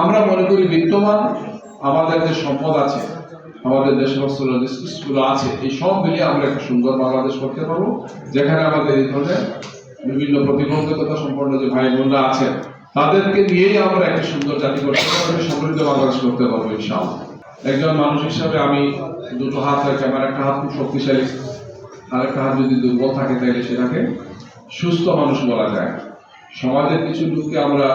আমরা মনে করি বিদ্যমান আমাদের যে সম্পদ আছে, আমাদের যে সমস্ত লজিস্টিক্স গুলো আছে, এই সব মিলিয়ে আমরা একটা সুন্দর বাংলাদেশ করতে পারবো, যেখানে আমাদের এই ধরনের বিভিন্ন প্রতিবন্ধকতা সম্পন্ন যে ভাই বোনরা আছেন তাদেরকে নিয়েই আমরা একটা সুন্দর জাতি করতে পারবো, সমৃদ্ধ বাংলাদেশ করতে পারবো ইনশাআল্লাহ। একজন মানুষ হিসাবে আমি দুটো হাত থাকে, আমার একটা হাত খুব শক্তিশালী, আর একটা হাত যদি দুর্বল থাকে তাহলে সেটাকে সুস্থ মানুষ বলা যায়। সমাজের কিছু লোককে আমরা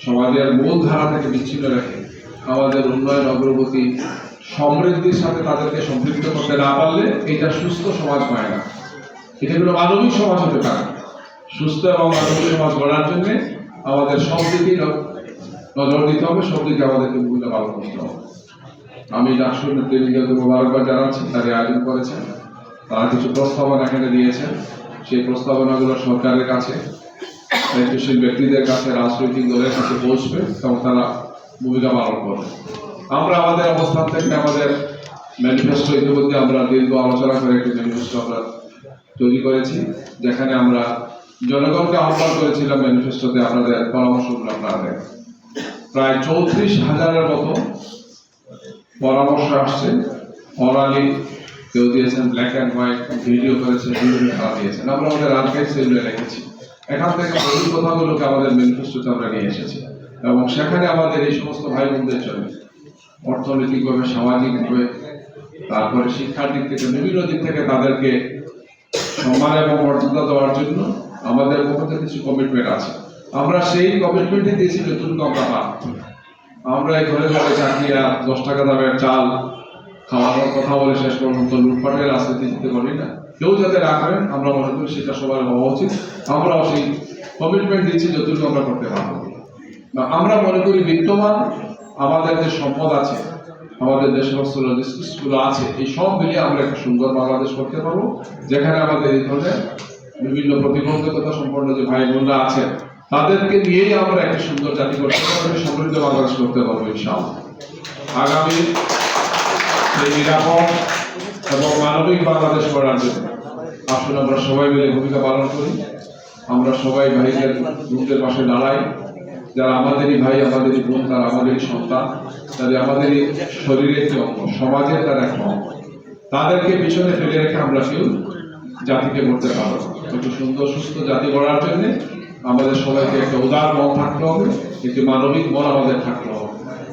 সমাজের মূল ধারা থেকে বিচ্ছিন্ন রেখে আমাদের উন্নয়ন, অগ্রগতি, সমৃদ্ধির সাথে তাদেরকে সম্পৃক্ত করতে না পারলে এটা সুস্থ সমাজ হয় না। এটা হলো মানবিক সমাজ হতে পারে। সুস্থ এবং মানবিক সমাজ গড়ার জন্য আমাদের সব দিকেই নজর দিতে হবে, সব দিকে আমাদেরকে ভূমিকা পালন করতে হবে। আমি ডাকসুর নেতৃবৃন্দকে মোবারকবাদ জানাচ্ছি, তাদের আয়োজন করেছেন, তারা কিছু প্রস্তাবনা এখানে দিয়েছেন। সেই প্রস্তাবনাগুলো সরকারের কাছে, দায়িত্বশীল ব্যক্তিদের কাছে, রাজনৈতিক দলের কাছে পৌঁছবে এবং তারা ভূমিকা পালন করবে। আমরা আমাদের অবস্থান থেকে আমাদের ম্যানিফেস্টো ইতিমধ্যে আমরা দীর্ঘ আলোচনা করে একটি ম্যানিফেস্টো আমরা তৈরি করেছি, যেখানে আমরা জনগণকে আহ্বান করেছিলাম ম্যানিফেস্টোতে আপনাদের পরামর্শগুলো আপনারা দেন। প্রায় 34,000-এর মতো পরামর্শ আসছে, অরালি কেউ দিয়েছেন, ব্ল্যাক অ্যান্ড হোয়াইট ভিডিও করেছেন, বিভিন্ন খেলা দিয়েছেন। আমরা আমাদের আর্কাইভ সেগুলো রেখেছি। এখান থেকে প্রচুর কথাগুলোকে আমাদের ম্যানিফেস্টোতে আমরা নিয়ে এসেছি এবং সেখানে আমাদের এই সমস্ত ভাই বোনদের জন্য অর্থনৈতিকভাবে, সামাজিকভাবে, তারপরে শিক্ষার দিক থেকে, বিভিন্ন দিক থেকে তাদেরকে সম্মান এবং মর্যাদা দেওয়ার জন্য আমাদের পক্ষ থেকে কিছু কমিটমেন্ট আছে। আমরা সেই কমিটমেন্টই দিয়েছি যতটুকু আমরা পাব। আমরা এই ঘরে ঘরে চাকরি আর 10 টাকা দামের চাল খাওয়ানোর কথা বলে শেষ পর্যন্ত লুটপাটের রাজনীতি দিতে পারি না। কেউ যাতে না করেন আমরা মনে করি সেটা সবার হওয়া উচিত। আমরাও সেই কমিটমেন্ট দিচ্ছি যতটুকু আমরা করতে পারবো। আমরা মনে করি বিদ্যমান আমাদের যে সম্পদ আছে, আমাদের যে সমস্ত লজিস্টিক্স গুলো আছে, এই সব মিলিয়ে আমরা একটা সুন্দর বাংলাদেশ করতে পারবো, যেখানে আমাদের এই ধরনের বিভিন্ন প্রতিবন্ধকতা সম্পন্ন যে ভাই বোনরা আছেন তাদেরকে নিয়েই আমরা একটা সুন্দর জাতি করতে পারবো, সমৃদ্ধ বাংলাদেশ করতে পারবো ইনশাআল্লাহ। আগামী এই নিরাপদ এবং মানবিক বাংলাদেশ করার জন্য আসলে আমরা সবাই মিলে ভূমিকা পালন করি। আমরা সবাই ভাইদের বোনদের পাশে দাঁড়াই। যারা আমাদেরই ভাই, আমাদেরই বোন, তারা আমাদেরই সন্তান, তাদের আমাদেরই শরীরের একটি অঙ্গ, সমাজের তার একটা অঙ্গ। তাদেরকে পিছনে ফেলে রেখে আমরা কেউ জাতিকে গড়তে পারবো। একটু সুন্দর সুস্থ জাতি গড়ার জন্য আমাদের সবাইকে একটা উদার মন থাকতে হবে, একটি মানবিক মন আমাদের থাকতে হবে।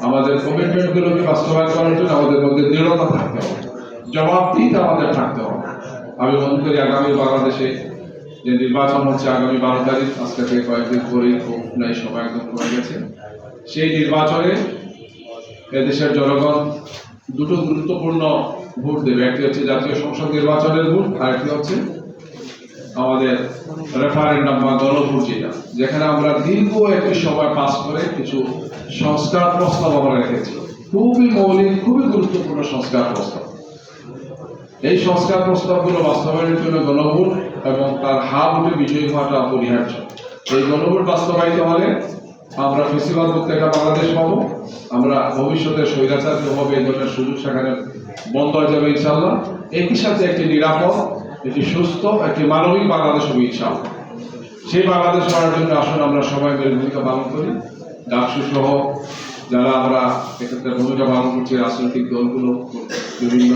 আমাদের কমিটমেন্টগুলোকে বাস্তবায়ন করার জন্য আমাদের মধ্যে দৃঢ়তা থাকতে হবে, জবাবদিহিতা আমাদের থাকতে হবে। আমি মনে করি আগামী বাংলাদেশে যে নির্বাচন হচ্ছে আগামী 12 তারিখ, আজকে থেকে কয়েকদিন পরেই নাই, সময় একদম কমে গেছে। সেই নির্বাচনে এদেশের জনগণ দুটো গুরুত্বপূর্ণ ভোট দেবে। একটি হচ্ছে জাতীয় সংসদ নির্বাচনের ভোট, আর একটি হচ্ছে আমাদের রেফারেন্ডাম বা গণভোট, যেখানে আমরা দীর্ঘ একটি সময় পাস করে কিছু সংস্কার প্রস্তাব আমরা রেখেছি। খুবই মৌলিক, খুবই গুরুত্বপূর্ণ সংস্কার প্রস্তাব। এই সংস্কার প্রস্তাবগুলো বাস্তবায়নের জন্য গণভোট এবং তার হা ভোটে বিজয়ী হওয়াটা অপরিহার্য। এই গণভোট বাস্তবায়িত হলে আমরা ফেসিবাদ মুক্ত একটা বাংলাদেশ পাবো। আমরা ভবিষ্যতে স্বৈরাচার হবে এই ধরনের সুযোগ সেখানে বন্ধ হয়ে যাবে ইনশাআল্লাহ। একই সাথে একটি নিরাপদ, একটি সুস্থ, একটি মানবিক বাংলাদেশ হবে ইনশাআল্লাহ। সেই বাংলাদেশ করার জন্য আসুন আমরা সবাই মিলে ভূমিকা পালন করি। ডাকসু সহ যারা আমরা এক্ষেত্রে ভূমিকা পালন করছি, রাজনৈতিক দলগুলো, বিভিন্ন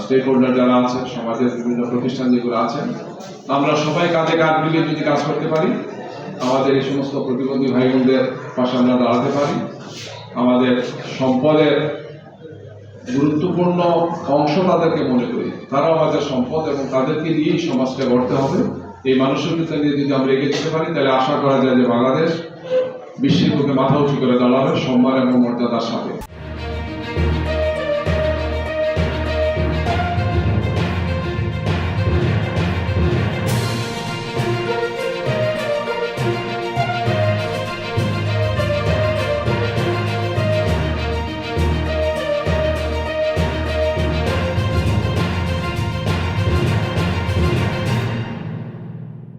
স্টেক হোল্ডার যারা আছেন, সমাজের বিভিন্ন প্রতিষ্ঠান যেগুলো আছেন, আমরা সবাই কাঁধে কাঁধ মিলিয়ে যদি কাজ করতে পারি, আমাদের এই সমস্ত প্রতিবন্ধী ভাই বোনদের পাশে আমরা দাঁড়াতে পারি। আমাদের সম্পদের গুরুত্বপূর্ণ অংশ তাদেরকে মনে করি, তারাও আমাদের সম্পদ এবং তাদেরকে নিয়েই সমাজকে গড়তে হবে। এই মানসিকতা নিয়ে যদি আমরা এগিয়ে যেতে পারি, তাহলে আশা করা যায় যে বাংলাদেশ বিশ্বের বুকে মাথা উঁচু করে দাঁড়াবে সম্মান এবং মর্যাদার সাথে।